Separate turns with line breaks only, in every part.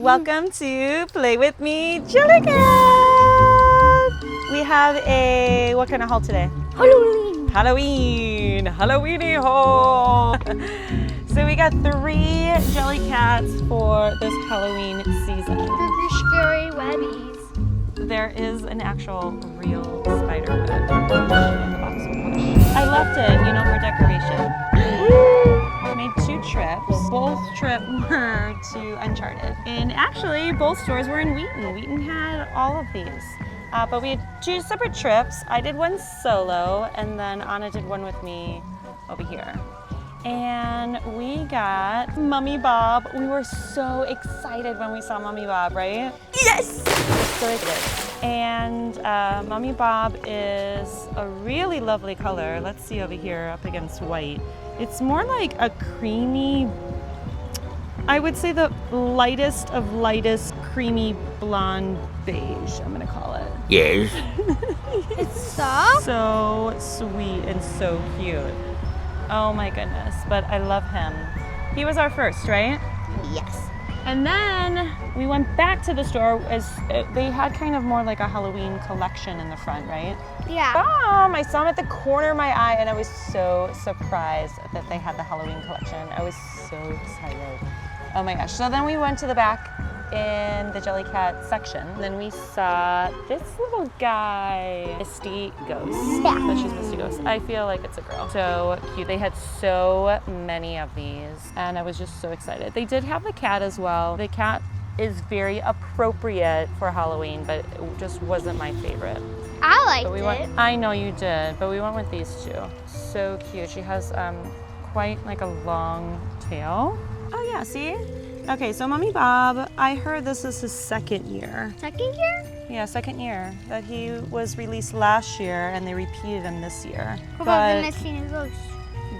Welcome to Play With Me, Jellycat! We have a, what kind of haul today? Halloweeny haul! So we got 3 Jellycats for this Halloween season.
Spooky, scary webbies.
There is an actual real spider web in the box. I left it, for decoration. I made 2 trips. Both trips were to Uncharted. And actually, both stores were in Wheaton. Wheaton had all of these. But we had 2 separate trips. I did one solo, and then Anna did one with me over here. And we got Mummy Bob. We were so excited when we saw Mummy Bob, right?
Yes!
So excited. And Mummy Bob is a really lovely color. Let's see over here up against white. It's more like a creamy, I would say the lightest of lightest creamy blonde beige, I'm gonna call it.
Yes.
It's soft.
So sweet and so cute. Oh my goodness, but I love him. He was our first, right?
Yes.
And then we went back to the store as they had kind of more like a Halloween collection in the front, right?
Yeah.
Boom! I saw him at the corner of my eye and I was so surprised that they had the Halloween collection. I was so excited. Oh my gosh. So then we went to the back in the Jellycat section. Then we saw this little guy, Misty Ghost.
Yeah.
So she's Misty Ghost. I feel like it's a girl. So cute. They had so many of these and I was just so excited. They did have the cat as well. The cat is very appropriate for Halloween, but it just wasn't my favorite.
I liked
But
it.
I know you did, but we went with these 2. So cute. She has quite like a long tail. Oh yeah, see? Okay, so Mummy Bob, I heard this is his 2nd year.
2nd year?
Yeah, 2nd year. That he was released last year and they repeated him this year.
What about the Misty Ghost?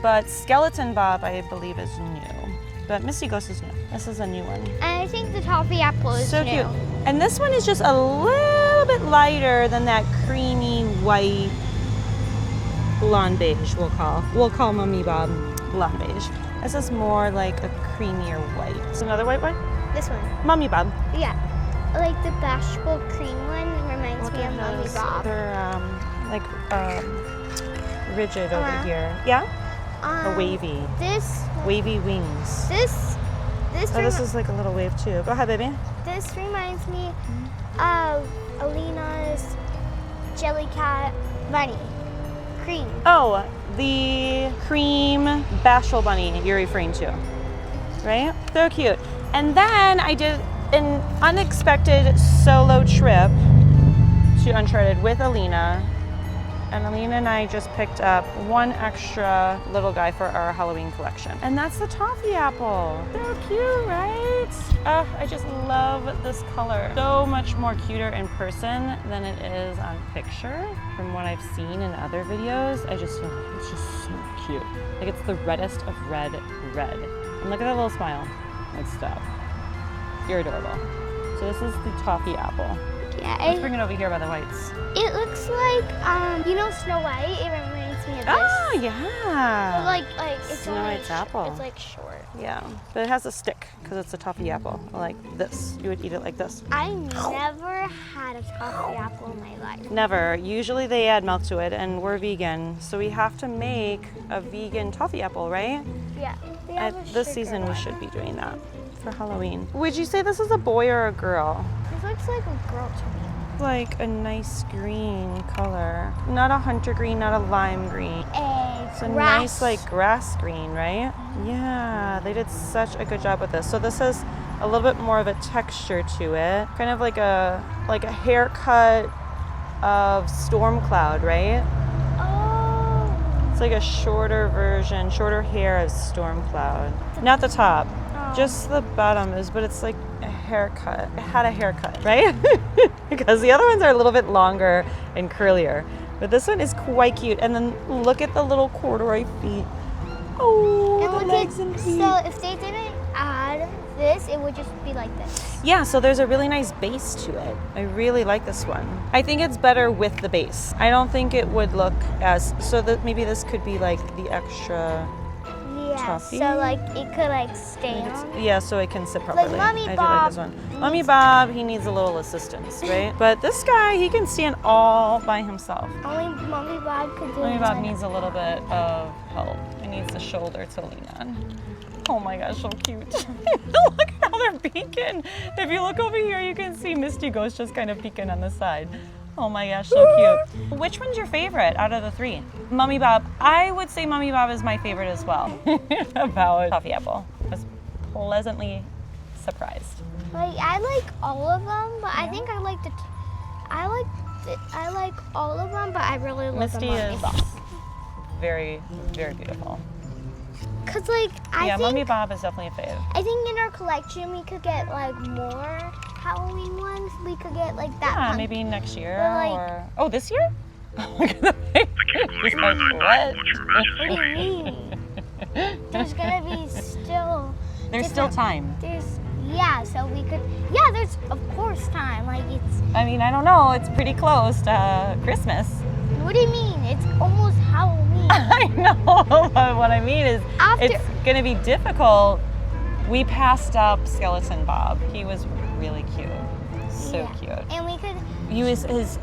But Skeleton Bob, I believe, is new. But Misty Ghost is new. This is a new one.
And I think the toffee apple is
So
new.
cute. And this one is just a little bit lighter than that creamy white blonde beige we'll call Mummy Bob blonde beige. This is more like a creamier white. So another white one?
This one.
Mummy Bob.
Yeah. Like the bashful cream one reminds me of Mummy Bob.
They're rigid over
Uh-huh.
here. Yeah? Or wavy.
This
Wavy wings.
this
Oh, this is like a little wave too. Go ahead, baby.
this reminds me of Alina's Jellycat bunny. Cream.
Oh, the cream bashful bunny you're referring to, right? So cute. And then I did an unexpected solo trip to Uncharted with Alina. And Alina and I just picked up 1 extra little guy for our Halloween collection. And that's the toffee apple. So cute, right? Oh, I just love this color. So much more cuter in person than it is on picture. From what I've seen in other videos, I just feel like it's just so cute. Like it's the reddest of red. And look at that little smile. Like stop. You're adorable. So this is the toffee apple.
Yeah.
Let's bring it over here by the whites.
It looks like Snow White. It reminds me of this.
Oh, yeah.
But like it's
Snow
only
White's apple.
It's like short.
Yeah, but it has a stick because it's a toffee apple. Like this. You would eat it like this.
I never had a toffee apple in my life.
Never. Usually they add milk to it, and we're vegan, so we have to make a vegan toffee apple, right?
Yeah. They have a
This
sugar
season we
one.
should be doing that for Halloween. Would you say this is a boy or a girl?
This looks like a girl to me.
Like a nice green color. Not a hunter green, not a lime green. It's a nice like grass green, right? Yeah, they did such a good job with this. So this has a little bit more of a texture to it. Kind of like a haircut of Storm Cloud, right?
Oh.
It's like a shorter version, shorter hair of Storm Cloud. Not the top, just the bottom is, but it's like a haircut. It had a haircut, right? Because the other ones are a little bit longer and curlier. But this one is quite cute. And then look at the little corduroy feet. Oh,
And
the
look
legs
at,
and feet.
so if they didn't add this, it would just be like this.
Yeah, so there's a really nice base to it. I really like this one. I think it's better with the base. I don't think it would look as, so that maybe this could be like the extra toughy.
so like it could like stay on.
Yeah, so it can sit properly.
Mommy
I
Bob
do like this one. Mommy Bob, he needs a little assistance, right? But this guy, he can stand all by himself.
Only Mommy Bob could do
Mommy
it.
Bob needs a little bit of help. He needs a shoulder to lean on. Oh my gosh, so cute. Look at how they're peeking. If you look over here, you can see Misty Ghost just kind of peeking on the side. Oh my gosh, so cute. Which one's your favorite out of the three? Mommy Bob. I would say Mommy Bob is my favorite as well. About Toffee Apple. I was pleasantly surprised.
Like I like all of them, but I think I like I like all of them, but I really love
Misty
the
is very, very beautiful.
Cause like I
Yeah,
think
Mommy Bob is definitely a fave.
I think in our collection we could get like more Halloween ones. We could get like that.
Yeah,
pumpkin.
maybe next year
But, like-
or oh, this year? Look at the face. He's like, what?
What do you mean? There's gonna be still.
There's still time.
There's so we could. There's of course time. Like it's.
I mean, I don't know. It's pretty close to Christmas.
What do you mean? It's almost Halloween.
I know, but what I mean is it's going to be difficult. We passed up Skeleton Bob. He was really cute. So cute.
And we could.
He was it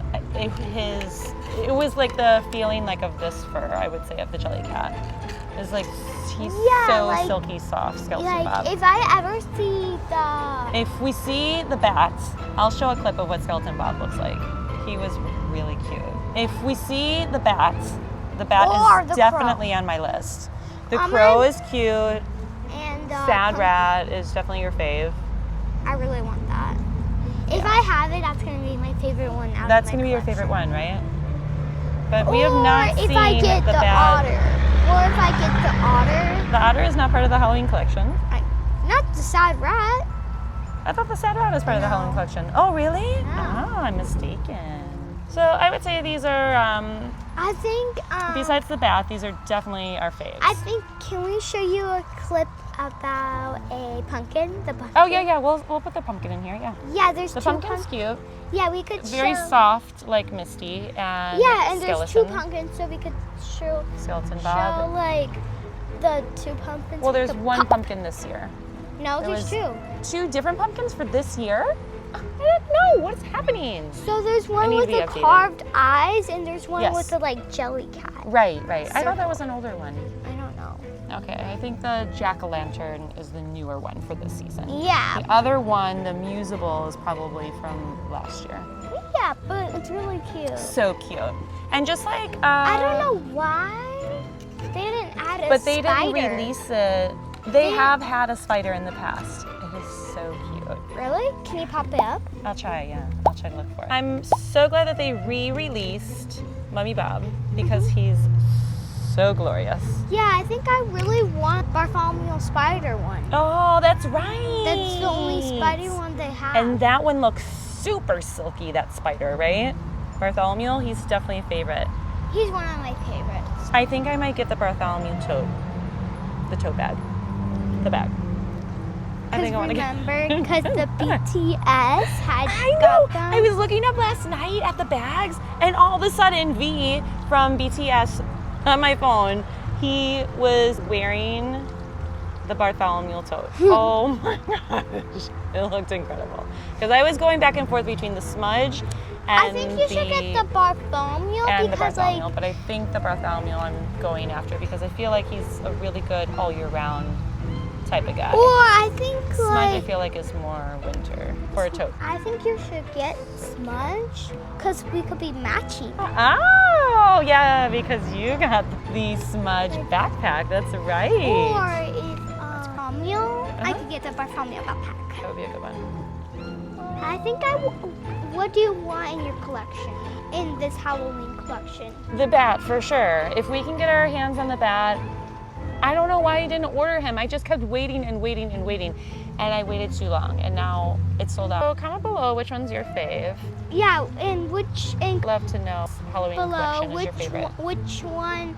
was like the feeling like of this fur, I would say, of the Jellycat. It's like he's so
like-
silky soft, Skeleton
Like
Bob.
if I ever see the.
If we see the bats, I'll show a clip of what Skeleton Bob looks like. He was really cute. If we see the bats, the bat
Or
is
the
definitely on my list. The crow is cute.
And
Sad Rat is definitely your fave.
I really want that. If I have it, that's gonna be my favorite one out
That's
of my
gonna be your
collection.
favorite one, right? But we have not
Or if
seen
I get
the
the
bat.
otter. Or if I get the otter.
The otter is not part of the Halloween collection.
Not the sad rat.
I thought the sad rat was part of the
No.
Halloween collection. Oh, really?
No.
Ah, I'm mistaken. So I would say these are,
I think.
besides the bat, these are definitely our faves.
I think. Can we show you a clip about a pumpkin? The pumpkin.
Oh yeah, we'll put the pumpkin in here. Yeah,
Yeah, there's
the
two
pumpkin's cute.
Yeah, we could
Very
show.
soft, like Misty and
Yeah, and there's two
Skeleton.
pumpkins, so we could show
Skeleton Bob.
show like the two pumpkins.
Well,
with
there's
the
one pumpkin this year.
No,
There
there's
was-
two.
2 different pumpkins for this year? I don't know. What's happening?
So there's one
need to
with
be
the
updated.
carved eyes, and there's one
Yes.
with the like Jellycat.
Right. I thought that was an older one.
I don't know.
Okay, I think the jack-o'-lantern is the newer one for this season.
Yeah,
The other one, the musable, is probably from last year.
yeah, but it's really cute.
So cute. And just like
I don't know why they didn't add a
but they
spider.
didn't release it. They have had a spider in the past. It is so cute.
Really? Can you pop it up?
I'll try, yeah. I'll try to look for it. I'm so glad that they re-released Mummy Bob because he's so glorious.
Yeah, I think I really want Bartholomew spider one.
Oh, that's right.
That's the only spider one they have.
And that one looks super silky, that spider, right? Bartholomew, he's definitely a favorite.
He's one of my favorites.
I think I might get the Bartholomew tote. The tote bag. The bag. I think I want to get.
Remember, because the BTS had
I know.
got them.
I was looking up last night at the bags, and all of a sudden, V from BTS on my phone, he was wearing the Bartholomew tote. Oh my gosh, it looked incredible. Because I was going back and forth between the smudge and
I think you should get the Bartholomew
and the
because
Bartholomew,
like
but I think the Bartholomew I'm going after because I feel like he's a really good all year round type of guy.
or I think
Smudge I
like
feel like is more winter for a tote.
I think you should get Smudge because we could be matching.
Oh, yeah, because you got the smudge backpack. That's right.
Or if Bartholomew, I could get the Bartholomew backpack.
That would be a good one.
I think what do you want in your collection? In this Halloween collection?
The bat, for sure. If we can get our hands on the bat, I don't know why I didn't order him. I just kept waiting and waiting and waiting, and I waited too long, and now it's sold out. So comment below which one's your fave.
Yeah, and which and
Love to know Halloween
below
collection is your favorite.
which one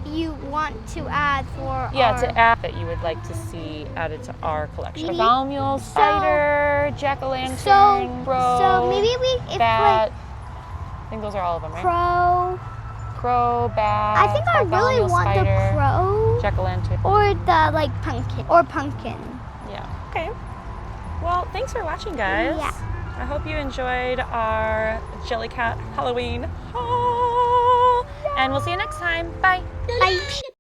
you want to add for
Yeah,
our,
to add that you would like to see added to our collection.
Maybe-
Bartholomew, spider, jack-o'-lantern,
so
crow,
so maybe we if
bat. I think those are all of them,
like
right?
crow
crow, bat,
I think I really
Bartholomew
want
spider,
the crow
jack-o'-lantern.
or the like pumpkin.
Yeah. Okay. Well, thanks for watching, guys.
Yeah.
I hope you enjoyed our Jellycat Halloween haul. And we'll see you next time. Bye.
Bye.